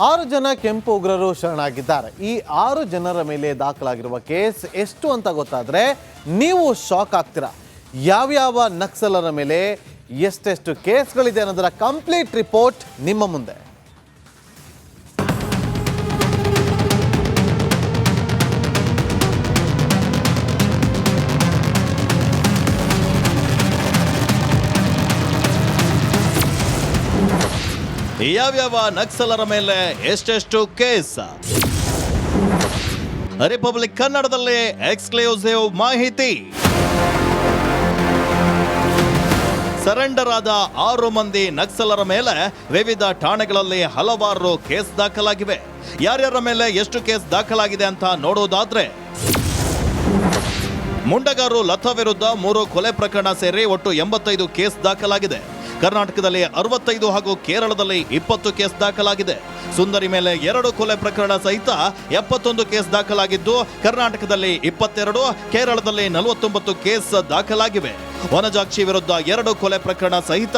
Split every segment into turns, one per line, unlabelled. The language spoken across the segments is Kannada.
6 ಜನ ಕೆಂಪು ಉಗ್ರರು ಶರಣಾಗಿದ್ದಾರೆ. ಈ 6 ಜನರ ಮೇಲೆ ದಾಖಲಾಗಿರುವ ಕೇಸ್ ಎಷ್ಟು ಅಂತ ಗೊತ್ತಾದರೆ ನೀವು ಶಾಕ್ ಆಗ್ತೀರಾ. ಯಾವ್ಯಾವ ನಕ್ಸಲರ ಮೇಲೆ ಎಷ್ಟೆಷ್ಟು ಕೇಸ್ಗಳಿದೆ ಅನ್ನೋದರ ಕಂಪ್ಲೀಟ್ ರಿಪೋರ್ಟ್ ನಿಮ್ಮ ಮುಂದೆ.
ಯಾವ್ಯಾವ ನಕ್ಸಲರ ಮೇಲೆ ಎಷ್ಟೆಷ್ಟು ಕೇಸ್? ರಿಪಬ್ಲಿಕ್ ಕನ್ನಡದಲ್ಲಿ ಎಕ್ಸ್ಕ್ಲೂಸಿವ್ ಮಾಹಿತಿ. ಸರೆಂಡರ್ ಆದ 6 ಮಂದಿ ನಕ್ಸಲರ ಮೇಲೆ ವಿವಿಧ ಠಾಣೆಗಳಲ್ಲಿ ಹಲವಾರು ಕೇಸ್ ದಾಖಲಾಗಿವೆ. ಯಾರ್ಯಾರ ಮೇಲೆ ಎಷ್ಟು ಕೇಸ್ ದಾಖಲಾಗಿದೆ ಅಂತ ನೋಡೋದಾದ್ರೆ, ಮುಂಡಗಾರು ಲತಾ ವಿರುದ್ಧ 3 ಕೊಲೆ ಪ್ರಕರಣ ಸೇರಿ ಒಟ್ಟು 85 ಕೇಸ್ ದಾಖಲಾಗಿದೆ. ಕರ್ನಾಟಕದಲ್ಲಿ 65 ಹಾಗೂ ಕೇರಳದಲ್ಲಿ 20 ಕೇಸ್ ದಾಖಲಾಗಿದೆ. ಸುಂದರಿ ಮೇಲೆ 2 ಕೊಲೆ ಪ್ರಕರಣ ಸಹಿತ 71 ಕೇಸ್ ದಾಖಲಾಗಿದ್ದು, ಕರ್ನಾಟಕದಲ್ಲಿ 22, ಕೇರಳದಲ್ಲಿ 49 ಕೇಸ್ ದಾಖಲಾಗಿವೆ. ವನಜಾಕ್ಷಿ ವಿರುದ್ಧ 2 ಕೊಲೆ ಪ್ರಕರಣ ಸಹಿತ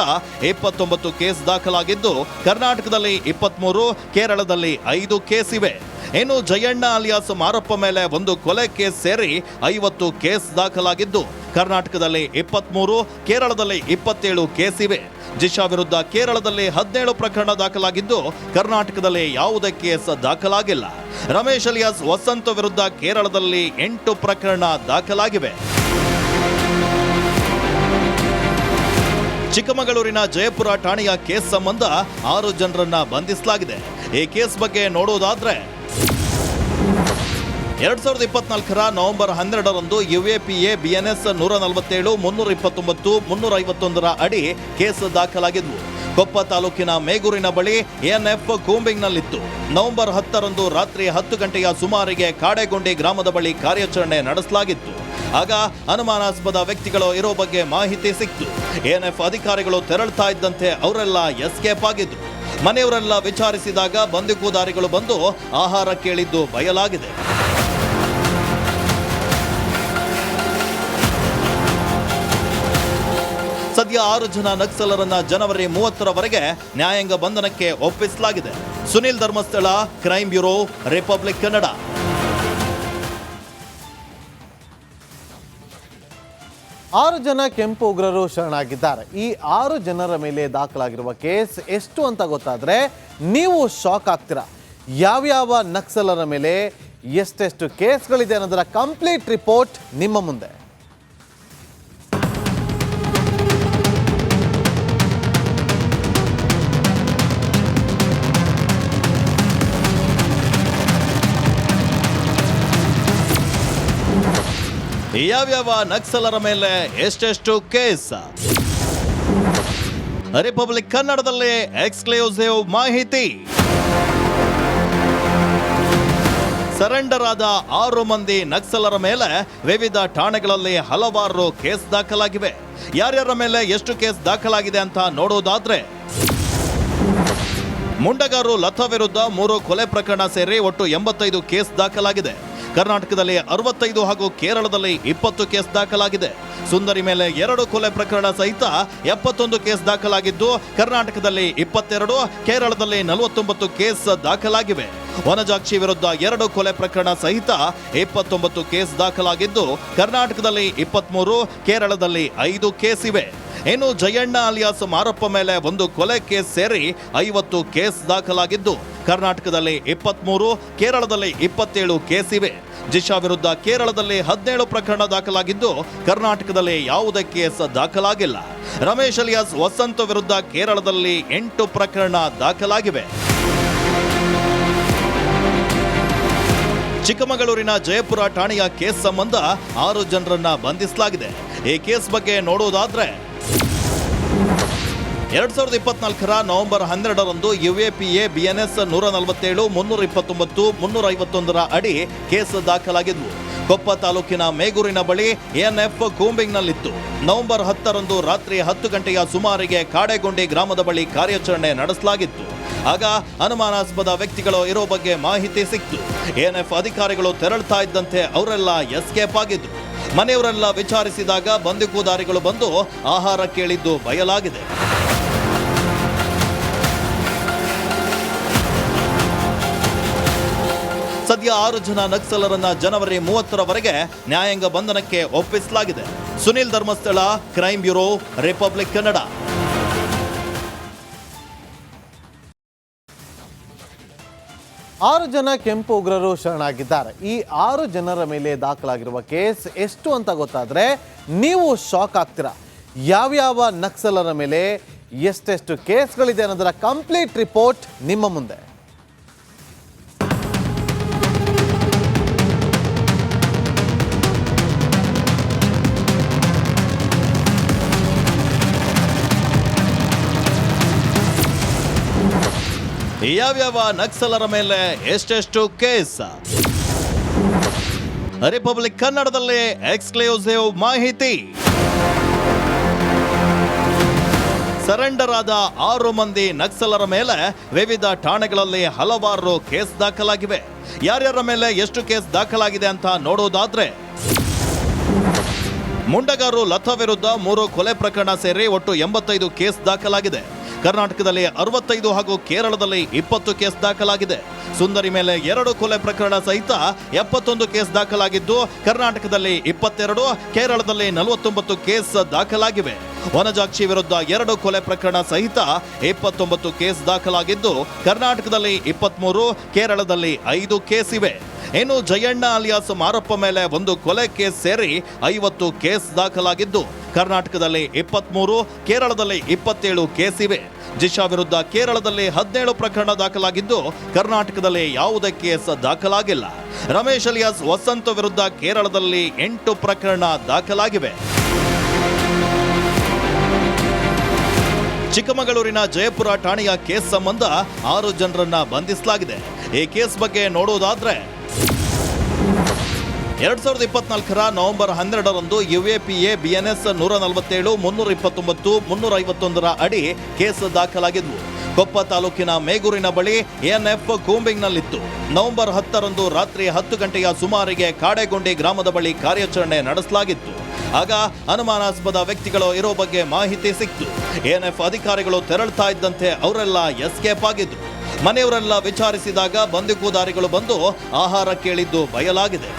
29 ಕೇಸ್ ದಾಖಲಾಗಿದ್ದು, ಕರ್ನಾಟಕದಲ್ಲಿ 23, ಕೇರಳದಲ್ಲಿ 5 ಕೇಸ್ ಇವೆ. ಇನ್ನು ಜಯಣ್ಣ ಅಲಿಯಾಸ್ ಮಾರಪ್ಪ ಮೇಲೆ 1 ಕೊಲೆ ಕೇಸ್ ಸೇರಿ 50 ಕೇಸ್ ದಾಖಲಾಗಿದ್ದು, ಕರ್ನಾಟಕದಲ್ಲಿ 23, ಕೇರಳದಲ್ಲಿ 27 ಕೇಸ್ ಇವೆ. ಜಿಶಾ ವಿರುದ್ಧ ಕೇರಳದಲ್ಲಿ 17 ಪ್ರಕರಣ ದಾಖಲಾಗಿದ್ದು, ಕರ್ನಾಟಕದಲ್ಲಿ ಯಾವುದೇ ಕೇಸ್ ದಾಖಲಾಗಿಲ್ಲ. ರಮೇಶ್ ಅಲಿಯಾಸ್ ವಸಂತ ವಿರುದ್ಧ ಕೇರಳದಲ್ಲಿ 8 ಪ್ರಕರಣ ದಾಖಲಾಗಿವೆ. ಚಿಕ್ಕಮಗಳೂರಿನ ಜಯಪುರ ಠಾಣೆಯ ಕೇಸ್ ಸಂಬಂಧ 6 ಜನರನ್ನ ಬಂಧಿಸಲಾಗಿದೆ. ಈ ಕೇಸ್ ಬಗ್ಗೆ ನೋಡೋದಾದ್ರೆ, 2024ರ ನವೆಂಬರ್ 12ರಂದು UAPA BNS 147, 329, 351 ಅಡಿ ಕೇಸ್ ದಾಖಲಾಗಿದ್ವು. ಕೊಪ್ಪ ತಾಲೂಕಿನ ಮೇಗೂರಿನ ಬಳಿ ANF ಕೂಂಬಿಂಗ್ನಲ್ಲಿತ್ತು. ನವೆಂಬರ್ 10ರಂದು ರಾತ್ರಿ 10 ಗಂಟೆಯ ಸುಮಾರಿಗೆ ಕಾಡೆಗೊಂಡಿ ಗ್ರಾಮದ ಬಳಿ ಕಾರ್ಯಾಚರಣೆ ನಡೆಸಲಾಗಿತ್ತು. ಆಗ ಅನುಮಾನಾಸ್ಪದ ವ್ಯಕ್ತಿಗಳು ಇರೋ ಬಗ್ಗೆ ಮಾಹಿತಿ ಸಿಕ್ತು. ANF ಅಧಿಕಾರಿಗಳು ತೆರಳುತ್ತಾ ಇದ್ದಂತೆ ಅವರೆಲ್ಲ ಎಸ್ಕೇಪ್ ಆಗಿದ್ರು. ಮನೆಯವರೆಲ್ಲ ವಿಚಾರಿಸಿದಾಗ ಬಂದೂಕುಧಾರಿಗಳು ಬಂದು ಆಹಾರ ಕೇಳಿದ್ದು ಬಯಲಾಗಿದೆ. ಸದ್ಯ 6 ಜನ ನಕ್ಸಲರನ್ನ ಜನವರಿ 30ರವರೆಗೆ ನ್ಯಾಯಾಂಗ ಬಂಧನಕ್ಕೆ ಒಪ್ಪಿಸಲಾಗಿದೆ. Sunil Dharmasthala, crime bureau, republic Kannada.
6 ಜನ ಕೆಂಪು ಉಗ್ರರು ಶರಣಾಗಿದ್ದಾರೆ. ಈ 6 ಜನರ ಮೇಲೆ ದಾಖಲಾಗಿರುವ ಕೇಸ್ ಎಷ್ಟು ಅಂತ ಗೊತ್ತಾದರೆ ನೀವು ಶಾಕ್ ಆಗ್ತೀರಾ. ಯಾವ್ಯಾವ ನಕ್ಸಲರ ಮೇಲೆ ಎಷ್ಟೆಷ್ಟು ಕೇಸ್ಗಳಿದೆ ಅನ್ನೋದರ ಕಂಪ್ಲೀಟ್ ರಿಪೋರ್ಟ್ ನಿಮ್ಮ ಮುಂದೆ.
ಯಾವ್ಯಾವ ನಕ್ಸಲರ ಮೇಲೆ ಎಷ್ಟೆಷ್ಟು ಕೇಸ್? ರಿಪಬ್ಲಿಕ್ ಕನ್ನಡದಲ್ಲಿ ಎಕ್ಸ್ಕ್ಲೂಸಿವ್ ಮಾಹಿತಿ. ಸರೆಂಡರ್ ಆದ 6 ಮಂದಿ ನಕ್ಸಲರ ಮೇಲೆ ವಿವಿಧ ಠಾಣೆಗಳಲ್ಲಿ ಹಲವಾರು ಕೇಸ್ ದಾಖಲಾಗಿವೆ. ಯಾರ್ಯಾರ ಮೇಲೆ ಎಷ್ಟು ಕೇಸ್ ದಾಖಲಾಗಿದೆ ಅಂತ ನೋಡೋದಾದ್ರೆ, ಮುಂಡಗಾರು ಲತಾ ವಿರುದ್ಧ 3 ಕೊಲೆ ಪ್ರಕರಣ ಸೇರಿ ಒಟ್ಟು 85 ಕೇಸ್ ದಾಖಲಾಗಿದೆ. ಕರ್ನಾಟಕದಲ್ಲಿ 65 ಹಾಗೂ ಕೇರಳದಲ್ಲಿ 20 ಕೇಸ್ ದಾಖಲಾಗಿದೆ. ಸುಂದರಿ ಮೇಲೆ 2 ಕೊಲೆ ಪ್ರಕರಣ ಸಹಿತ 71 ಕೇಸ್ ದಾಖಲಾಗಿದ್ದು, ಕರ್ನಾಟಕದಲ್ಲಿ 22, ಕೇರಳದಲ್ಲಿ 49 ಕೇಸ್ ದಾಖಲಾಗಿವೆ. ವನಜಾಕ್ಷಿ ವಿರುದ್ಧ 2 ಕೊಲೆ ಪ್ರಕರಣ ಸಹಿತ 29 ಕೇಸ್ ದಾಖಲಾಗಿದ್ದು, ಕರ್ನಾಟಕದಲ್ಲಿ 23, ಕೇರಳದಲ್ಲಿ 5 ಕೇಸ್ ಇವೆ. ಇನ್ನು ಜಯಣ್ಣ ಅಲಿಯಾಸ್ ಮಾರಪ್ಪ ಮೇಲೆ 1 ಕೊಲೆ ಕೇಸ್ ಸೇರಿ 50 ಕೇಸ್ ದಾಖಲಾಗಿದ್ದು, ಕರ್ನಾಟಕದಲ್ಲಿ 23, ಕೇರಳದಲ್ಲಿ 27 ಕೇಸ್ ಇವೆ. ಜಿಶಾ ವಿರುದ್ಧ ಕೇರಳದಲ್ಲಿ 17 ಪ್ರಕರಣ ದಾಖಲಾಗಿದ್ದು, ಕರ್ನಾಟಕದಲ್ಲಿ ಯಾವುದೇ ಕೇಸ್ ದಾಖಲಾಗಿಲ್ಲ. ರಮೇಶ್ ಅಲಿಯಾಸ್ ವಸಂತ ವಿರುದ್ಧ ಕೇರಳದಲ್ಲಿ 8 ಪ್ರಕರಣ ದಾಖಲಾಗಿವೆ. ಚಿಕ್ಕಮಗಳೂರಿನ ಜಯಪುರ ಠಾಣೆಯ ಕೇಸ್ ಸಂಬಂಧ 6 ಜನರನ್ನ ಬಂಧಿಸಲಾಗಿದೆ. ಈ ಕೇಸ್ ಬಗ್ಗೆ ನೋಡೋದಾದ್ರೆ, 2024ರ ನವೆಂಬರ್ 12ರಂದು UAPA BNS 147, 329, 351 ಅಡಿ ಕೇಸ್ ದಾಖಲಾಗಿದ್ವು. ಕೊಪ್ಪ ತಾಲೂಕಿನ ಮೇಗೂರಿನ ಬಳಿ ANF ಕೂಂಬಿಂಗ್ನಲ್ಲಿತ್ತು. ನವೆಂಬರ್ 10ರಂದು ರಾತ್ರಿ 10 ಗಂಟೆಯ ಸುಮಾರಿಗೆ ಕಾಡೆಗೊಂಡಿ ಗ್ರಾಮದ ಬಳಿ ಕಾರ್ಯಾಚರಣೆ ನಡೆಸಲಾಗಿತ್ತು. ಆಗ ಅನುಮಾನಾಸ್ಪದ ವ್ಯಕ್ತಿಗಳು ಇರೋ ಬಗ್ಗೆ ಮಾಹಿತಿ ಸಿಕ್ತು. ANF ಅಧಿಕಾರಿಗಳು ತೆರಳುತ್ತಾ ಇದ್ದಂತೆ ಅವರೆಲ್ಲ ಎಸ್ಕೇಪ್ ಆಗಿದ್ರು. ಮನೆಯವರೆಲ್ಲ ವಿಚಾರಿಸಿದಾಗ ಬಂದೂಕುಧಾರಿಗಳು ಬಂದು ಆಹಾರ ಕೇಳಿದ್ದು ಬಯಲಾಗಿದೆ. ಸದ್ಯ 6 ಜನ ನಕ್ಸಲರನ್ನ ಜನವರಿ 30ರವರೆಗೆ ನ್ಯಾಯಾಂಗ ಬಂಧನಕ್ಕೆ ಒಪ್ಪಿಸಲಾಗಿದೆ. Sunil Dharmasthala, crime bureau, republic Kannada.
ಆರು ಜನ ಕೆಂಪು ಉಗ್ರರು ಶರಣಾಗಿದ್ದಾರೆ. ಈ 6 ಜನರ ಮೇಲೆ ದಾಖಲಾಗಿರುವ ಕೇಸ್ ಎಷ್ಟು ಅಂತ ಗೊತ್ತಾದ್ರೆ ನೀವು ಶಾಕ್ ಆಗ್ತೀರಾ. ಯಾವ್ಯಾವ ನಕ್ಸಲರ ಮೇಲೆ ಎಷ್ಟೆಷ್ಟು ಕೇಸ್ಗಳಿದೆ ಅನ್ನೋದರ ಕಂಪ್ಲೀಟ್ ರಿಪೋರ್ಟ್ ನಿಮ್ಮ ಮುಂದೆ.
ಯಾವ್ಯಾವ ನಕ್ಸಲರ ಮೇಲೆ ಎಷ್ಟೆಷ್ಟು ಕೇಸ್? ರಿಪಬ್ಲಿಕ್ ಕನ್ನಡದಲ್ಲಿ ಎಕ್ಸ್ಕ್ಲೂಸಿವ್ ಮಾಹಿತಿ. ಸರೆಂಡರ್ ಆದ 6 ಮಂದಿ ನಕ್ಸಲರ ಮೇಲೆ ವಿವಿಧ ಠಾಣೆಗಳಲ್ಲಿ ಹಲವಾರು ಕೇಸ್ ದಾಖಲಾಗಿವೆ. ಯಾರ್ಯಾರ ಮೇಲೆ ಎಷ್ಟು ಕೇಸ್ ದಾಖಲಾಗಿದೆ ಅಂತ ನೋಡೋದಾದ್ರೆ, ಮುಂಡಗಾರು ಲತಾ ವಿರುದ್ಧ 3 ಕೊಲೆ ಪ್ರಕರಣ ಸೇರಿ ಒಟ್ಟು 85 ಕೇಸ್ ದಾಖಲಾಗಿದೆ. ಕರ್ನಾಟಕದಲ್ಲಿ 65 ಹಾಗೂ ಕೇರಳದಲ್ಲಿ 20 ಕೇಸ್ ದಾಖಲಾಗಿದೆ. ಸುಂದರಿ ಮೇಲೆ 2 ಕೊಲೆ ಪ್ರಕರಣ ಸಹಿತ 71 ಕೇಸ್ ದಾಖಲಾಗಿದ್ದು, ಕರ್ನಾಟಕದಲ್ಲಿ 22, ಕೇರಳದಲ್ಲಿ 49 ಕೇಸ್ ದಾಖಲಾಗಿವೆ. ವನಜಾಕ್ಷಿ ವಿರುದ್ಧ 2 ಕೊಲೆ ಪ್ರಕರಣ ಸಹಿತ 29 ಕೇಸ್ ದಾಖಲಾಗಿದ್ದು, ಕರ್ನಾಟಕದಲ್ಲಿ 23, ಕೇರಳದಲ್ಲಿ 5 ಕೇಸ್ ಇವೆ. ಇನ್ನು ಜಯಣ್ಣ ಅಲಿಯಾಸ್ ಮಾರಪ್ಪ ಮೇಲೆ 1 ಕೊಲೆ ಕೇಸ್ ಸೇರಿ 50 ಕೇಸ್ ದಾಖಲಾಗಿದ್ದು, ಕರ್ನಾಟಕದಲ್ಲಿ 23, ಕೇರಳದಲ್ಲಿ 27 ಕೇಸ್ ಇವೆ. ಜಿಶಾ ವಿರುದ್ಧ ಕೇರಳದಲ್ಲಿ 17 ಪ್ರಕರಣ ದಾಖಲಾಗಿದ್ದು, ಕರ್ನಾಟಕದಲ್ಲಿ ಯಾವುದೇ ಕೇಸ್ ದಾಖಲಾಗಿಲ್ಲ. ರಮೇಶ್ ಅಲಿಯಾಸ್ ವಸಂತ ವಿರುದ್ಧ ಕೇರಳದಲ್ಲಿ 8 ಪ್ರಕರಣ ದಾಖಲಾಗಿವೆ. ಚಿಕ್ಕಮಗಳೂರಿನ ಜಯಪುರ ಠಾಣೆಯ ಕೇಸ್ ಸಂಬಂಧ 6 ಜನರನ್ನ ಬಂಧಿಸಲಾಗಿದೆ. ಈ ಕೇಸ್ ಬಗ್ಗೆ ನೋಡೋದಾದ್ರೆ, 2024ರ ನವೆಂಬರ್ 12ರಂದು UAPA BNS 147, 329, 351ರ ಅಡಿ ಕೇಸ್ ದಾಖಲಾಗಿದ್ವು. ಕೊಪ್ಪ ತಾಲೂಕಿನ ಮೇಗೂರಿನ ಬಳಿ ANF ಕೂಂಬಿಂಗ್ನಲ್ಲಿತ್ತು. ನವೆಂಬರ್ 10ರಂದು ರಾತ್ರಿ 10 ಗಂಟೆಯ ಸುಮಾರಿಗೆ ಕಾಡೆಗೊಂಡಿ ಗ್ರಾಮದ ಬಳಿ ಕಾರ್ಯಾಚರಣೆ ನಡೆಸಲಾಗಿತ್ತು. ಆಗ ಅನುಮಾನಾಸ್ಪದ ವ್ಯಕ್ತಿಗಳು ಇರೋ ಬಗ್ಗೆ ಮಾಹಿತಿ ಸಿಕ್ತು. ANF ಅಧಿಕಾರಿಗಳು ತೆರಳುತ್ತಾ ಇದ್ದಂತೆ ಅವರೆಲ್ಲ ಎಸ್ಕೇಪ್ ಆಗಿದ್ರು. ಮನೆಯವರೆಲ್ಲ ವಿಚಾರಿಸಿದಾಗ ಬಂದೂಕುಧಾರಿಗಳು ಬಂದು ಆಹಾರ ಕೇಳಿದ್ದು ಬಯಲಾಗಿದೆ.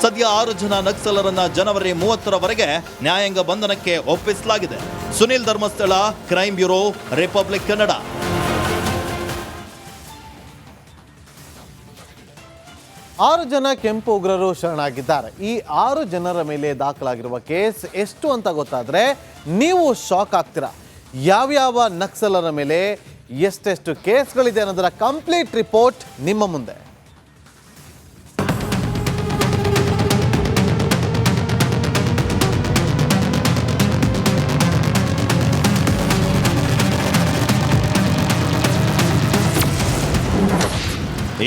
ಸದ್ಯ 6 ಜನ ನಕ್ಸಲರನ್ನ ಜನವರಿ 30ರವರೆಗೆ ನ್ಯಾಯಾಂಗ ಬಂಧನಕ್ಕೆ ಒಪ್ಪಿಸಲಾಗಿದೆ. Sunil Dharmasthala, crime bureau, republic Kannada.
ಆರು ಜನ ಕೆಂಪು ಉಗ್ರರು ಶರಣಾಗಿದ್ದಾರೆ. ಈ 6 ಜನರ ಮೇಲೆ ದಾಖಲಾಗಿರುವ ಕೇಸ್ ಎಷ್ಟು ಅಂತ ಗೊತ್ತಾದ್ರೆ ನೀವು ಶಾಕ್ ಆಗ್ತೀರಾ. ಯಾವ್ಯಾವ ನಕ್ಸಲರ ಮೇಲೆ ಎಷ್ಟೆಷ್ಟು ಕೇಸ್ಗಳಿದೆ ಅನ್ನೋದರ ಕಂಪ್ಲೀಟ್ ರಿಪೋರ್ಟ್ ನಿಮ್ಮ ಮುಂದೆ.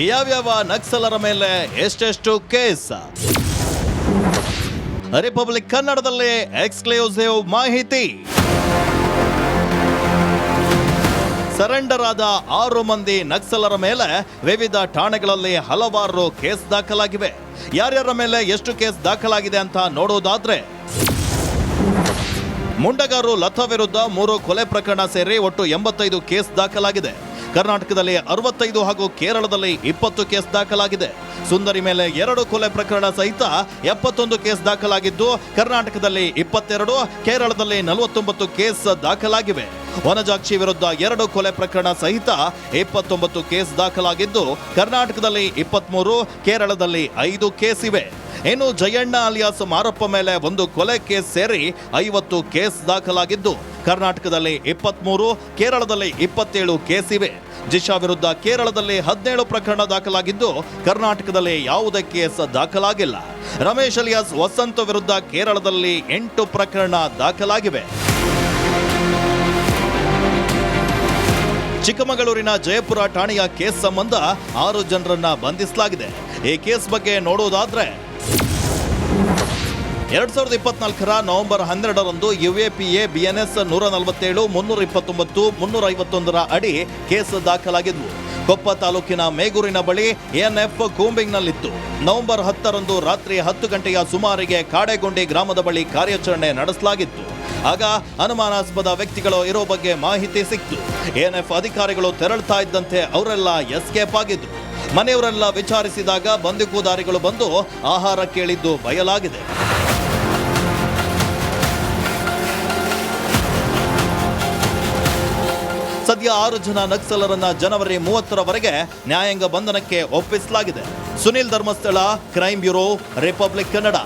ಯಾವ್ಯಾವ ನಕ್ಸಲರ ಮೇಲೆ ಎಷ್ಟೆಷ್ಟು ಕೇಸ್? ರಿಪಬ್ಲಿಕ್ ಕನ್ನಡದಲ್ಲಿ ಎಕ್ಸ್ಕ್ಲೂಸಿವ್ ಮಾಹಿತಿ. ಸರೆಂಡರ್ ಆದ 6 ಮಂದಿ ನಕ್ಸಲರ ಮೇಲೆ ವಿವಿಧ ಠಾಣೆಗಳಲ್ಲಿ ಹಲವಾರು ಕೇಸ್ ದಾಖಲಾಗಿವೆ. ಯಾರ್ಯಾರ ಮೇಲೆ ಎಷ್ಟು ಕೇಸ್ ದಾಖಲಾಗಿದೆ ಅಂತ ನೋಡೋದಾದ್ರೆ, ಮುಂಡಗಾರು ಲತಾ ವಿರುದ್ಧ 3 ಕೊಲೆ ಪ್ರಕರಣ ಸೇರಿ ಒಟ್ಟು 85 ಕೇಸ್ ದಾಖಲಾಗಿದೆ. ಕರ್ನಾಟಕದಲ್ಲಿ 65 ಹಾಗೂ ಕೇರಳದಲ್ಲಿ 20 ಕೇಸ್ ದಾಖಲಾಗಿದೆ. ಸುಂದರಿ ಮೇಲೆ 2 ಕೊಲೆ ಪ್ರಕರಣ ಸಹಿತ 71 ಕೇಸ್ ದಾಖಲಾಗಿದ್ದು, ಕರ್ನಾಟಕದಲ್ಲಿ 22, ಕೇರಳದಲ್ಲಿ 49 ಕೇಸ್ ದಾಖಲಾಗಿವೆ. ವನಜಾಕ್ಷಿ ವಿರುದ್ಧ 2 ಕೊಲೆ ಪ್ರಕರಣ ಸಹಿತ 29 ಕೇಸ್ ದಾಖಲಾಗಿದ್ದು, ಕರ್ನಾಟಕದಲ್ಲಿ 23, ಕೇರಳದಲ್ಲಿ 5 ಕೇಸ್ ಇವೆ. ಇನ್ನು ಜಯಣ್ಣ ಅಲಿಯಾಸ್ ಮಾರಪ್ಪ ಮೇಲೆ 1 ಕೊಲೆ ಕೇಸ್ ಸೇರಿ 50 ಕೇಸ್ ದಾಖಲಾಗಿದ್ದು, ಕರ್ನಾಟಕದಲ್ಲಿ 23, ಕೇರಳದಲ್ಲಿ 27 ಕೇಸ್ ಇವೆ. ಜಿಶಾ ವಿರುದ್ಧ ಕೇರಳದಲ್ಲಿ 17 ಪ್ರಕರಣ ದಾಖಲಾಗಿದ್ದು, ಕರ್ನಾಟಕದಲ್ಲಿ ಯಾವುದೇ ಕೇಸ್ ದಾಖಲಾಗಿಲ್ಲ. ರಮೇಶ್ ಅಲಿಯಾಸ್ ವಸಂತ ವಿರುದ್ಧ ಕೇರಳದಲ್ಲಿ 8 ಪ್ರಕರಣ ದಾಖಲಾಗಿವೆ. ಚಿಕ್ಕಮಗಳೂರಿನ ಜಯಪುರ ಠಾಣೆಯ ಕೇಸ್ ಸಂಬಂಧ 6 ಜನರನ್ನ ಬಂಧಿಸಲಾಗಿದೆ. ಈ ಕೇಸ್ ಬಗ್ಗೆ ನೋಡೋದಾದ್ರೆ, 2024ರ ನವೆಂಬರ್ 12ರಂದು UAPA BNS 147, 329, 351ರ ಅಡಿ ಕೇಸ್ ದಾಖಲಾಗಿದ್ವು. ಕೊಪ್ಪ ತಾಲೂಕಿನ ಮೇಗೂರಿನ ಬಳಿ ANF ಕೂಂಬಿಂಗ್ನಲ್ಲಿತ್ತು. ನವೆಂಬರ್ 10ರಂದು ರಾತ್ರಿ 10 ಗಂಟೆಯ ಸುಮಾರಿಗೆ ಕಾಡೆಗೊಂಡಿ ಗ್ರಾಮದ ಬಳಿ ಕಾರ್ಯಾಚರಣೆ ನಡೆಸಲಾಗಿತ್ತು. ಆಗ ಅನುಮಾನಾಸ್ಪದ ವ್ಯಕ್ತಿಗಳು ಇರೋ ಬಗ್ಗೆ ಮಾಹಿತಿ ಸಿಕ್ತು. ಎನ್ಎಫ್ ಅಧಿಕಾರಿಗಳು ತೆರಳುತ್ತಾ ಇದ್ದಂತೆ ಅವರೆಲ್ಲ ಎಸ್ಕೇಪ್ ಆಗಿದ್ರು. ಮನೆಯವರೆಲ್ಲ ವಿಚಾರಿಸಿದಾಗ ಬಂದೂಕುಧಾರಿಗಳು ಬಂದು ಆಹಾರ ಕೇಳಿದ್ದು ಬಯಲಾಗಿದೆ. ಸದ್ಯ 6 ಜನ ನಕ್ಸಲರನ್ನ ಜನವರಿ 30ರವರೆಗೆ ನ್ಯಾಯಾಂಗ ಬಂಧನಕ್ಕೆ ಒಪ್ಪಿಸಲಾಗಿದೆ. Sunil Dharmasthala, crime bureau, republic Kannada.